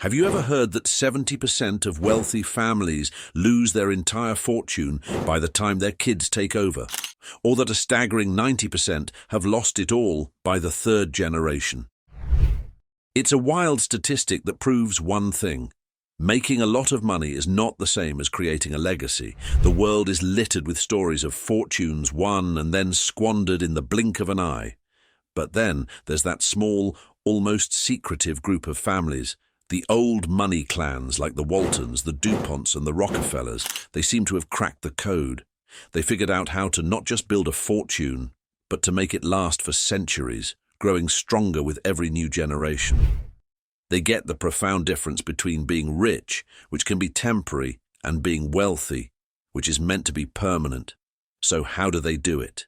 Have you ever heard that 70% of wealthy families lose their entire fortune by the time their kids take over? Or that a staggering 90% have lost it all by the third generation? It's a wild statistic that proves one thing. Making a lot of money is not the same as creating a legacy. The world is littered with stories of fortunes won and then squandered in the blink of an eye. But then there's that small, almost secretive group of families, the old money clans like the Waltons, the DuPonts and the Rockefellers. They seem to have cracked the code. They figured out how to not just build a fortune, but to make it last for centuries, growing stronger with every new generation. They get the profound difference between being rich, which can be temporary, and being wealthy, which is meant to be permanent. So how do they do it?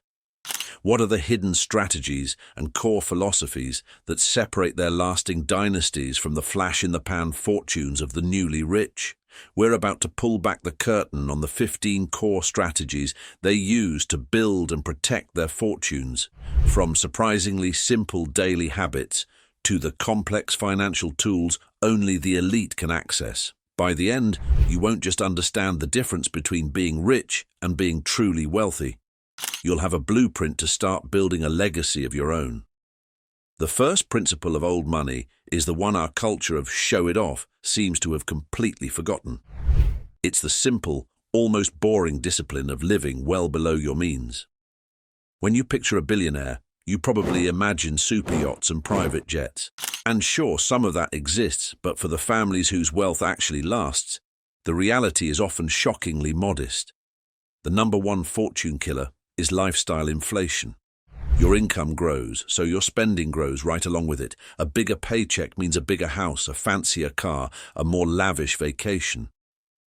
What are the hidden strategies and core philosophies that separate their lasting dynasties from the flash-in-the-pan fortunes of the newly rich? We're about to pull back the curtain on the 15 core strategies they use to build and protect their fortunes, from surprisingly simple daily habits to the complex financial tools only the elite can access. By the end, you won't just understand the difference between being rich and being truly wealthy. You'll have a blueprint to start building a legacy of your own. The first principle of old money is the one our culture of show it off seems to have completely forgotten. It's the simple, almost boring discipline of living well below your means. When you picture a billionaire, you probably imagine super yachts and private jets. And sure, some of that exists, but for the families whose wealth actually lasts, the reality is often shockingly modest. The number one fortune killer is lifestyle inflation. Your income grows, so your spending grows right along with it. A bigger paycheck means a bigger house, a fancier car, a more lavish vacation.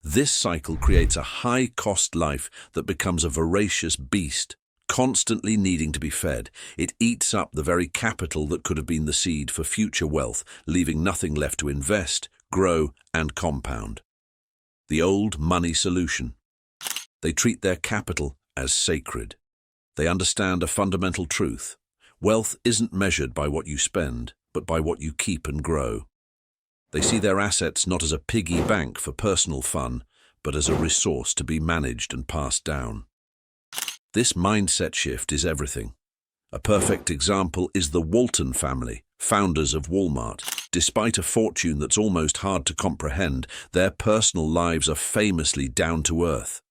This cycle creates a high-cost life that becomes a voracious beast, constantly needing to be fed. It eats up the very capital that could have been the seed for future wealth, leaving nothing left to invest, grow, and compound. The old money solution. They treat their capital as sacred. They understand a fundamental truth. Wealth isn't measured by what you spend, but by what you keep and grow. They see their assets not as a piggy bank for personal fun, but as a resource to be managed and passed down. This mindset shift is everything. A perfect example is the Walton family, founders of Walmart. Despite a fortune that's almost hard to comprehend, their personal lives are famously down to earth.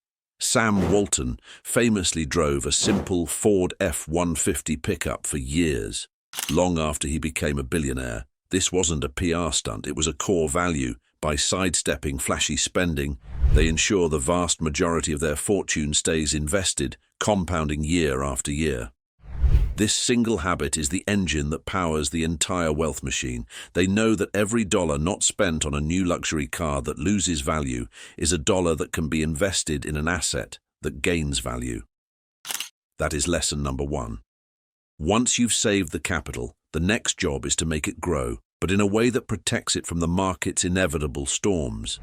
Sam Walton famously drove a simple Ford F-150 pickup for years. Long after he became a billionaire, this wasn't a PR stunt, it was a core value. By sidestepping flashy spending, they ensure the vast majority of their fortune stays invested, compounding year after year. This single habit is the engine that powers the entire wealth machine. They know that every dollar not spent on a new luxury car that loses value is a dollar that can be invested in an asset that gains value. That is lesson number one. Once you've saved the capital, the next job is to make it grow, but in a way that protects it from the market's inevitable storms.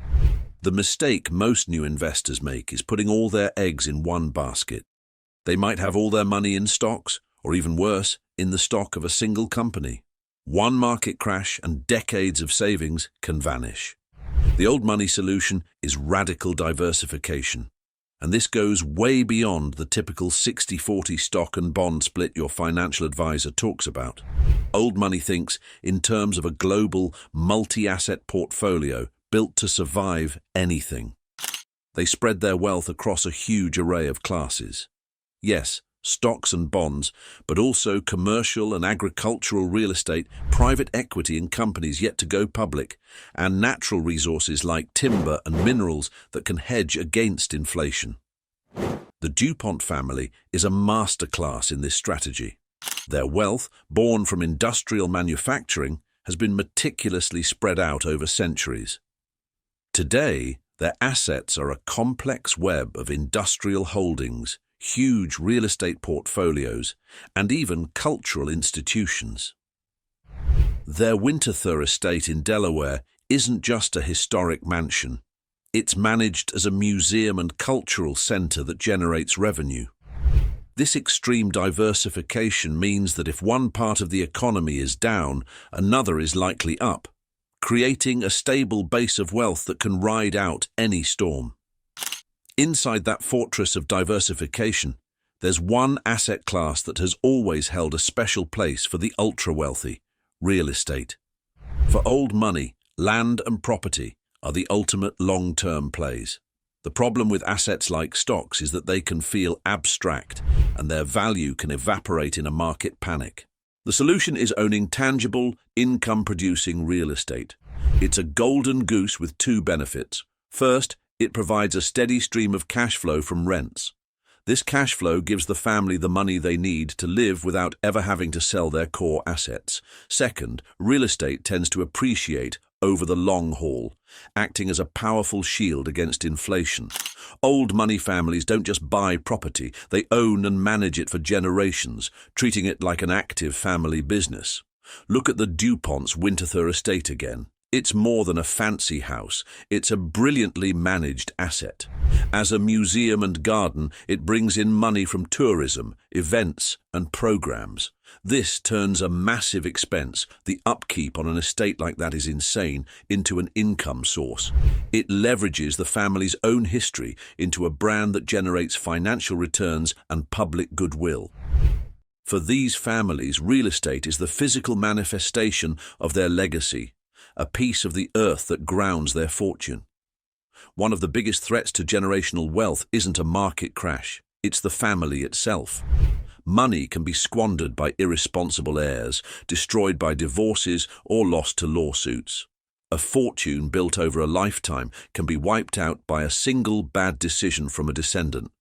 The mistake most new investors make is putting all their eggs in one basket. They might have all their money in stocks, or even worse, in the stock of a single company. One market crash and decades of savings can vanish. The old money solution is radical diversification, and this goes way beyond the typical 60-40 stock and bond split your financial advisor talks about. Old money thinks in terms of a global, multi-asset portfolio built to survive anything. They spread their wealth across a huge array of classes. Yes, stocks and bonds, but also commercial and agricultural real estate, private equity in companies yet to go public, and natural resources like timber and minerals that can hedge against inflation. The DuPont family is a masterclass in this strategy. Their wealth, born from industrial manufacturing, has been meticulously spread out over centuries. Today, their assets are a complex web of industrial holdings, huge real estate portfolios, and even cultural institutions. Their Winterthur estate in Delaware isn't just a historic mansion. It's managed as a museum and cultural center that generates revenue. This extreme diversification means that if one part of the economy is down, another is likely up, creating a stable base of wealth that can ride out any storm. Inside that fortress of diversification, there's one asset class that has always held a special place for the ultra-wealthy: real estate. For old money, land and property are the ultimate long-term plays. The problem with assets like stocks is that they can feel abstract and their value can evaporate in a market panic. The solution is owning tangible, income-producing real estate. It's a golden goose with two benefits. First, it provides a steady stream of cash flow from rents. This cash flow gives the family the money they need to live without ever having to sell their core assets. Second, real estate tends to appreciate over the long haul, acting as a powerful shield against inflation. Old money families don't just buy property, they own and manage it for generations, treating it like an active family business. Look at the DuPonts Winterthur estate again. It's more than a fancy house, it's a brilliantly managed asset. As a museum and garden, it brings in money from tourism, events, and programs. This turns a massive expense, the upkeep on an estate like that is insane, into an income source. It leverages the family's own history into a brand that generates financial returns and public goodwill. For these families, real estate is the physical manifestation of their legacy, a piece of the earth that grounds their fortune. One of the biggest threats to generational wealth isn't a market crash, it's the family itself. Money can be squandered by irresponsible heirs, destroyed by divorces, or lost to lawsuits. A fortune built over a lifetime can be wiped out by a single bad decision from a descendant.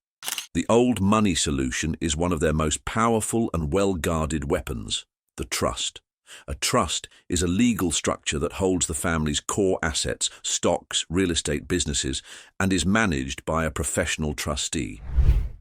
The old money solution is one of their most powerful and well-guarded weapons: the trust. A trust is a legal structure that holds the family's core assets, stocks, real estate businesses, and is managed by a professional trustee.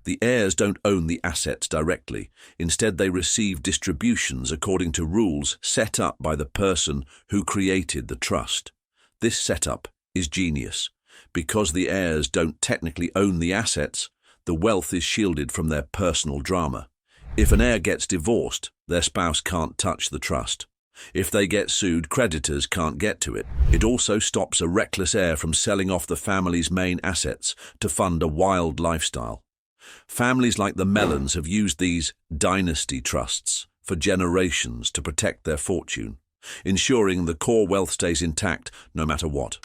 The heirs don't own the assets directly. Instead, they receive distributions according to rules set up by the person who created the trust. This setup is genius. Because the heirs don't technically own the assets, the wealth is shielded from their personal drama. If an heir gets divorced, their spouse can't touch the trust. If they get sued, creditors can't get to it. It also stops a reckless heir from selling off the family's main assets to fund a wild lifestyle. Families like the Mellons have used these dynasty trusts for generations to protect their fortune, ensuring the core wealth stays intact no matter what.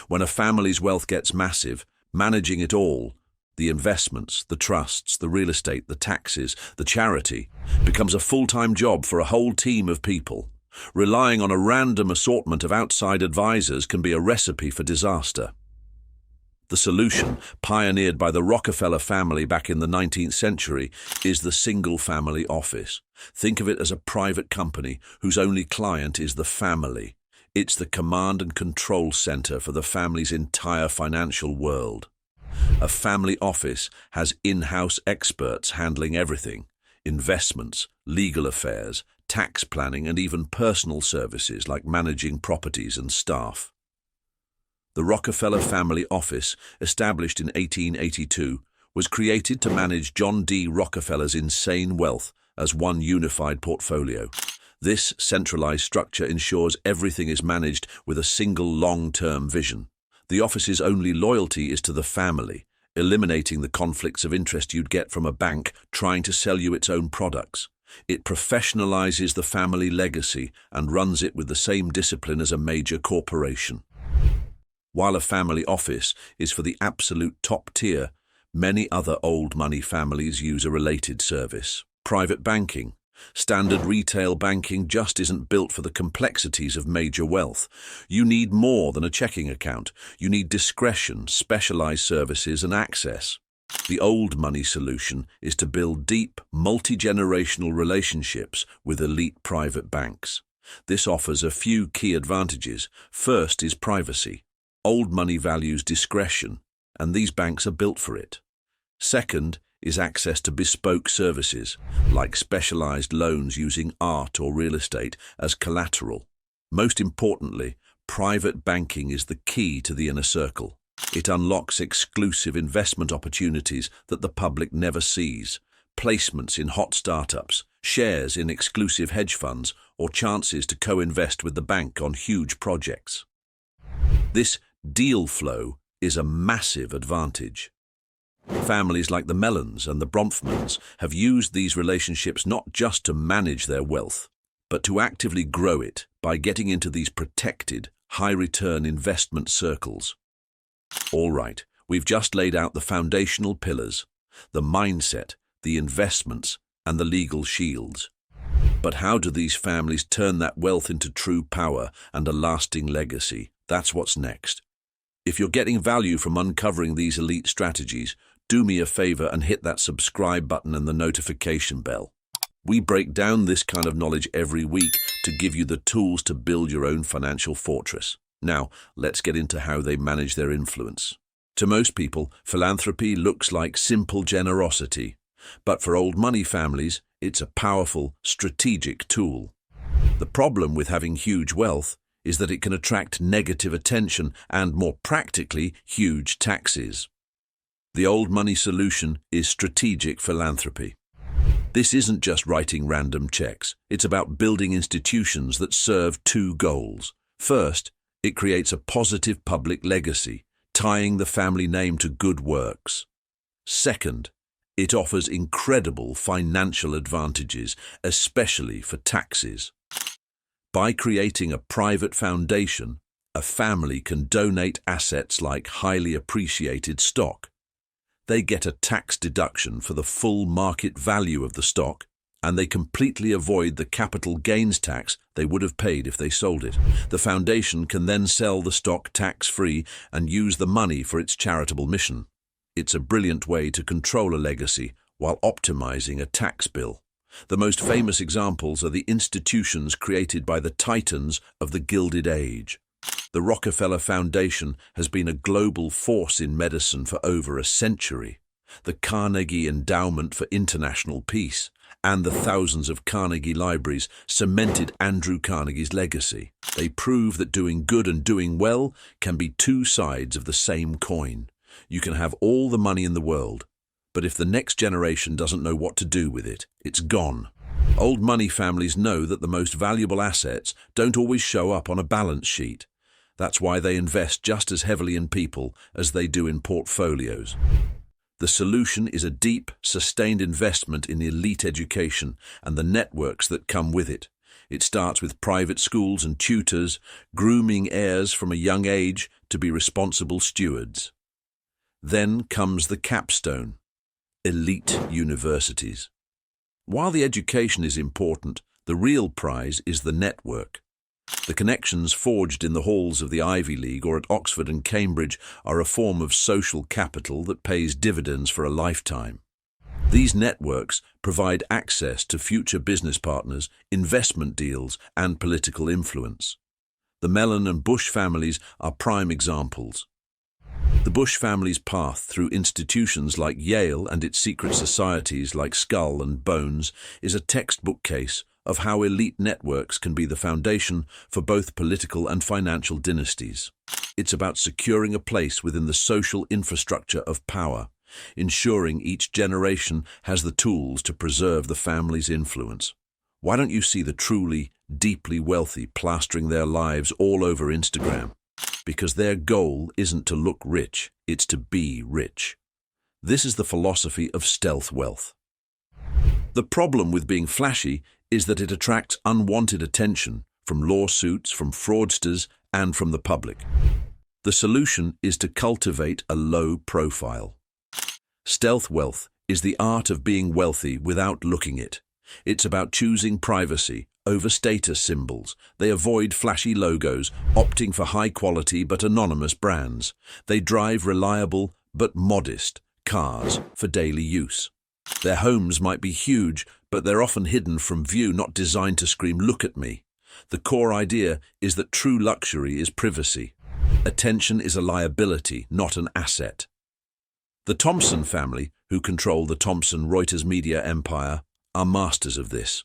When a family's wealth gets massive, managing it all, the investments, the trusts, the real estate, the taxes, the charity, becomes a full-time job for a whole team of people. Relying on a random assortment of outside advisors can be a recipe for disaster. The solution, pioneered by the Rockefeller family back in the 19th century, is the single-family office. Think of it as a private company whose only client is the family. It's the command and control center for the family's entire financial world. A family office has in-house experts handling everything: investments, legal affairs, tax planning, and even personal services like managing properties and staff. The Rockefeller Family Office, established in 1882, was created to manage John D. Rockefeller's insane wealth as one unified portfolio. This centralized structure ensures everything is managed with a single long-term vision. The office's only loyalty is to the family, eliminating the conflicts of interest you'd get from a bank trying to sell you its own products. It professionalizes the family legacy and runs it with the same discipline as a major corporation. While a family office is for the absolute top tier, many other old money families use a related service: private banking. Standard retail banking just isn't built for the complexities of major wealth. You need more than a checking account. You need discretion, specialized services, and access. The old money solution is to build deep, multi-generational relationships with elite private banks. This offers a few key advantages. First is privacy. Old money values discretion, and these banks are built for it. Second is access to bespoke services, like specialized loans using art or real estate as collateral. Most importantly, private banking is the key to the inner circle. It unlocks exclusive investment opportunities that the public never sees: placements in hot startups, shares in exclusive hedge funds, or chances to co-invest with the bank on huge projects. This deal flow is a massive advantage. Families like the Mellons and the Bronfmans have used these relationships not just to manage their wealth, but to actively grow it by getting into these protected, high-return investment circles. All right, we've just laid out the foundational pillars, the mindset, the investments, and the legal shields. But how do these families turn that wealth into true power and a lasting legacy? That's what's next. If you're getting value from uncovering these elite strategies, do me a favor and hit that subscribe button and the notification bell. We break down this kind of knowledge every week to give you the tools to build your own financial fortress. Now, let's get into how they manage their influence. To most people, philanthropy looks like simple generosity, but for old money families, it's a powerful, strategic tool. The problem with having huge wealth is that it can attract negative attention and, more practically, huge taxes. The old money solution is strategic philanthropy. This isn't just writing random checks. It's about building institutions that serve two goals. First, it creates a positive public legacy, tying the family name to good works. Second, it offers incredible financial advantages, especially for taxes. By creating a private foundation, a family can donate assets like highly appreciated stock. They get a tax deduction for the full market value of the stock, and they completely avoid the capital gains tax they would have paid if they sold it. The foundation can then sell the stock tax-free and use the money for its charitable mission. It's a brilliant way to control a legacy while optimizing a tax bill. The most famous examples are the institutions created by the titans of the Gilded Age. The Rockefeller Foundation has been a global force in medicine for over a century. The Carnegie Endowment for International Peace and the thousands of Carnegie libraries cemented Andrew Carnegie's legacy. They prove that doing good and doing well can be two sides of the same coin. You can have all the money in the world, but if the next generation doesn't know what to do with it, it's gone. Old money families know that the most valuable assets don't always show up on a balance sheet. That's why they invest just as heavily in people as they do in portfolios. The solution is a deep, sustained investment in elite education and the networks that come with it. It starts with private schools and tutors, grooming heirs from a young age to be responsible stewards. Then comes the capstone, elite universities. While the education is important, the real prize is the network. The connections forged in the halls of the Ivy League or at Oxford and Cambridge are a form of social capital that pays dividends for a lifetime. These networks provide access to future business partners, investment deals, and political influence. The Mellon and Bush families are prime examples. The Bush family's path through institutions like Yale and its secret societies like Skull and Bones is a textbook case of how elite networks can be the foundation for both political and financial dynasties. It's about securing a place within the social infrastructure of power, ensuring each generation has the tools to preserve the family's influence. Why don't you see the truly, deeply wealthy plastering their lives all over Instagram? Because their goal isn't to look rich, it's to be rich. This is the philosophy of stealth wealth. The problem with being flashy is that it attracts unwanted attention from lawsuits, from fraudsters, and from the public. The solution is to cultivate a low profile. Stealth wealth is the art of being wealthy without looking it. It's about choosing privacy over status symbols. They avoid flashy logos, opting for high-quality but anonymous brands. They drive reliable but modest cars for daily use. Their homes might be huge, but they're often hidden from view, not designed to scream, "Look at me." The core idea is that true luxury is privacy. Attention is a liability, not an asset. The Thompson family, who control the Thomson Reuters media empire, are masters of this.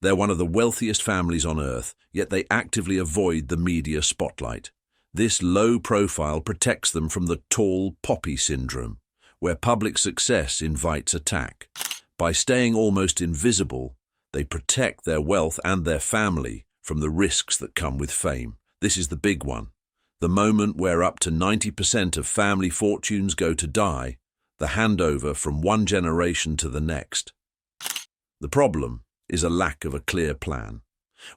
They're one of the wealthiest families on earth, yet they actively avoid the media spotlight. This low profile protects them from the tall poppy syndrome, where public success invites attack. By staying almost invisible, They protect their wealth and their family from the risks that come with fame. This is the big one. The moment where up to 90% of family fortunes go to die, the handover from one generation to the next. The problem is a lack of a clear plan.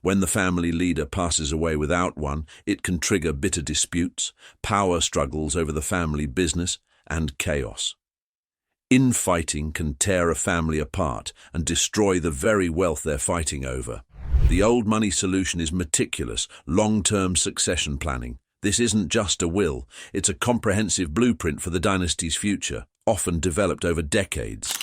When the family leader passes away without one, it can trigger bitter disputes, power struggles over the family business, and chaos. Infighting can tear a family apart and destroy the very wealth they're fighting over. The old money solution is meticulous, long-term succession planning. This isn't just a will, it's a comprehensive blueprint for the dynasty's future, often developed over decades.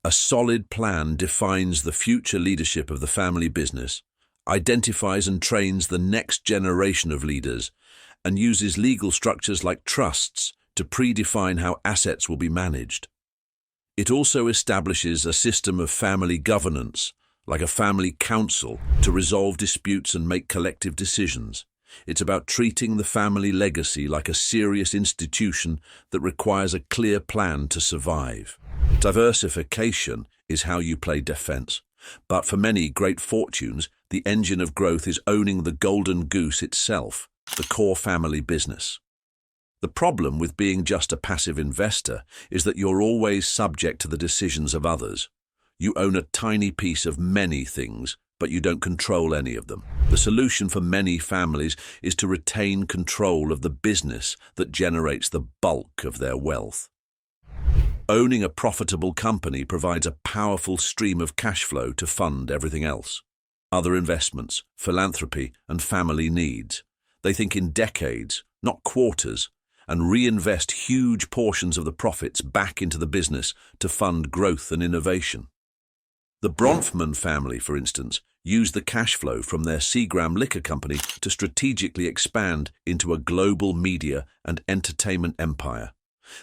A solid plan defines the future leadership of the family business, identifies and trains the next generation of leaders, and uses legal structures like trusts to predefine how assets will be managed. It also establishes a system of family governance, like a family council, to resolve disputes and make collective decisions. It's about treating the family legacy like a serious institution that requires a clear plan to survive. Diversification is how you play defense. But for many great fortunes, the engine of growth is owning the golden goose itself, the core family business. The problem with being just a passive investor is that you're always subject to the decisions of others. You own a tiny piece of many things, but you don't control any of them. The solution for many families is to retain control of the business that generates the bulk of their wealth. Owning a profitable company provides a powerful stream of cash flow to fund everything else. Other investments, philanthropy, and family needs. They think in decades, not quarters, and reinvest huge portions of the profits back into the business to fund growth and innovation. The Bronfman family, for instance, used the cash flow from their Seagram liquor company to strategically expand into a global media and entertainment empire.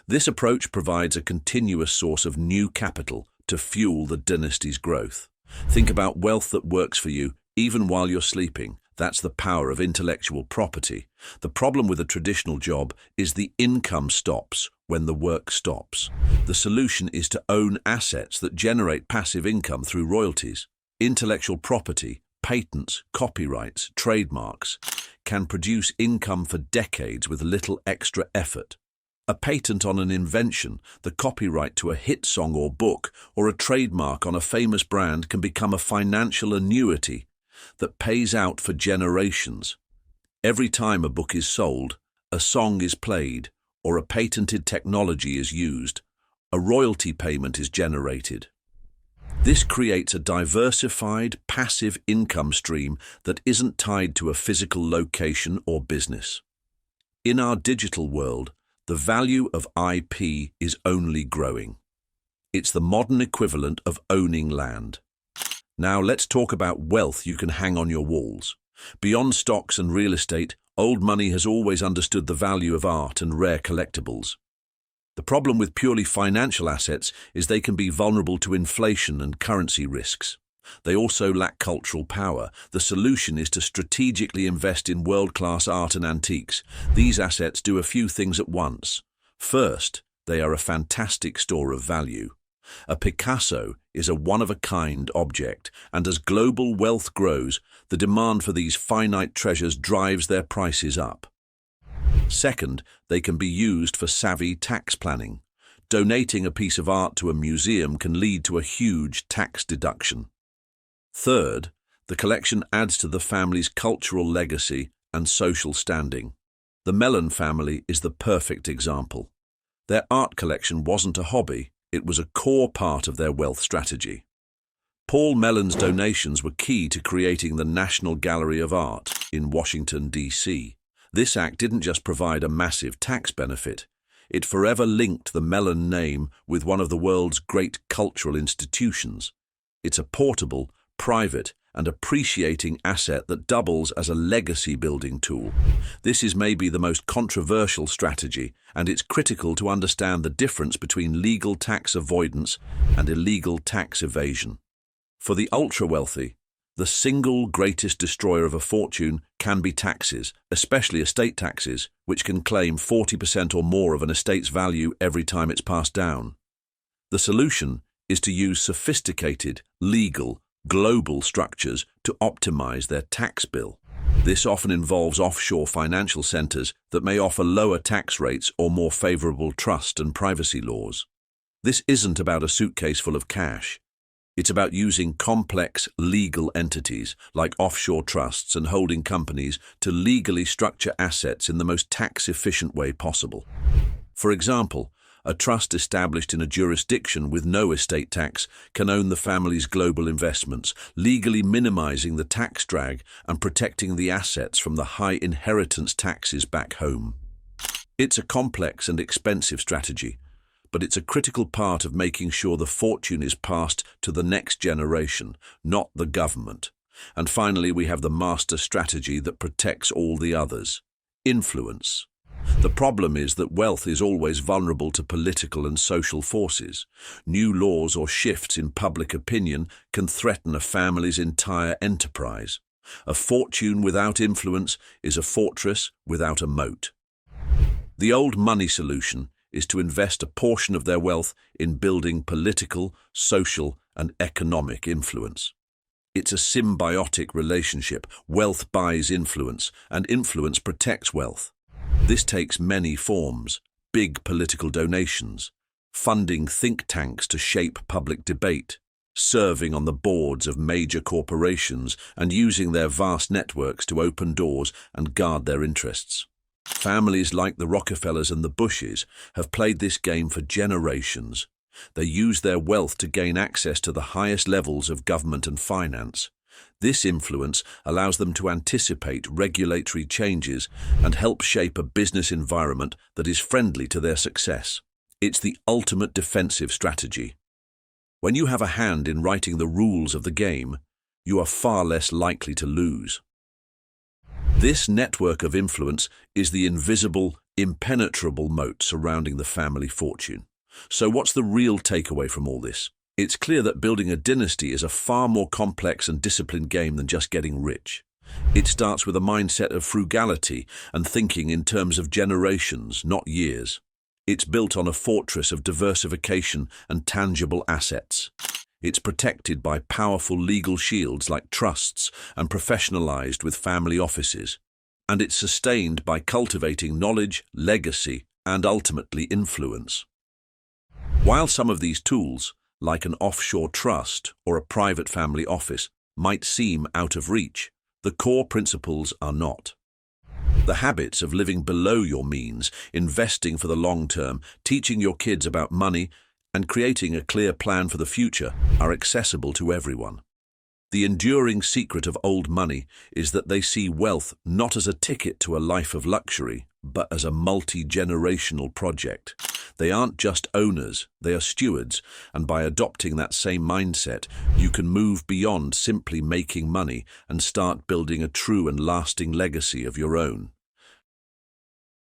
This approach provides a continuous source of new capital to fuel the dynasty's growth. Think about wealth that works for you even while you're sleeping. That's the power of intellectual property. The problem with a traditional job is the income stops when the work stops. The solution is to own assets that generate passive income through royalties. Intellectual property, patents, copyrights, trademarks can produce income for decades with little extra effort. A patent on an invention, the copyright to a hit song or book, or a trademark on a famous brand can become a financial annuity that pays out for generations. Every time a book is sold, a song is played, or a patented technology is used, a royalty payment is generated. This creates a diversified, passive income stream that isn't tied to a physical location or business. In our digital world, the value of IP is only growing. It's the modern equivalent of owning land. Now let's talk about wealth you can hang on your walls. Beyond stocks and real estate, old money has always understood the value of art and rare collectibles. The problem with purely financial assets is they can be vulnerable to inflation and currency risks. They also lack cultural power. The solution is to strategically invest in world-class art and antiques. These assets do a few things at once. First, they are a fantastic store of value. A Picasso is a one-of-a-kind object, and as global wealth grows, the demand for these finite treasures drives their prices up. Second, they can be used for savvy tax planning. Donating a piece of art to a museum can lead to a huge tax deduction. Third, the collection adds to the family's cultural legacy and social standing. The Mellon family is the perfect example. Their art collection wasn't a hobby, it was a core part of their wealth strategy. Paul Mellon's donations were key to creating the National Gallery of Art in Washington, D.C. This act didn't just provide a massive tax benefit, it forever linked the Mellon name with one of the world's great cultural institutions. It's a portable, private, and appreciating asset that doubles as a legacy-building tool. This is maybe the most controversial strategy, and it's critical to understand the difference between legal tax avoidance and illegal tax evasion. For the ultra-wealthy, the single greatest destroyer of a fortune can be taxes, especially estate taxes, which can claim 40% or more of an estate's value every time it's passed down. The solution is to use sophisticated, legal, global structures to optimize their tax bill. This often involves offshore financial centers that may offer lower tax rates or more favorable trust and privacy laws. This isn't about a suitcase full of cash. It's about using complex legal entities like offshore trusts and holding companies to legally structure assets in the most tax-efficient way possible. For example, a trust established in a jurisdiction with no estate tax can own the family's global investments, legally minimizing the tax drag and protecting the assets from the high inheritance taxes back home. It's a complex and expensive strategy, but it's a critical part of making sure the fortune is passed to the next generation, not the government. And finally, we have the master strategy that protects all the others: influence. The problem is that wealth is always vulnerable to political and social forces. New laws or shifts in public opinion can threaten a family's entire enterprise. A fortune without influence is a fortress without a moat. The old money solution is to invest a portion of their wealth in building political, social, and economic influence. It's a symbiotic relationship. Wealth buys influence, and influence protects wealth. This takes many forms: big political donations, funding think tanks to shape public debate, serving on the boards of major corporations and using their vast networks to open doors and guard their interests. Families like the Rockefellers and the Bushes have played this game for generations. They use their wealth to gain access to the highest levels of government and finance. This influence allows them to anticipate regulatory changes and help shape a business environment that is friendly to their success. It's the ultimate defensive strategy. When you have a hand in writing the rules of the game, you are far less likely to lose. This network of influence is the invisible, impenetrable moat surrounding the family fortune. So what's the real takeaway from all this? It's clear that building a dynasty is a far more complex and disciplined game than just getting rich. It starts with a mindset of frugality and thinking in terms of generations, not years. It's built on a fortress of diversification and tangible assets. It's protected by powerful legal shields like trusts and professionalized with family offices. And it's sustained by cultivating knowledge, legacy, and ultimately influence. While some of these tools, like an offshore trust or a private family office, might seem out of reach, the core principles are not. The habits of living below your means, investing for the long term, teaching your kids about money, and creating a clear plan for the future are accessible to everyone. The enduring secret of old money is that they see wealth not as a ticket to a life of luxury, but as a multi-generational project. They aren't just owners, they are stewards, and by adopting that same mindset, you can move beyond simply making money and start building a true and lasting legacy of your own.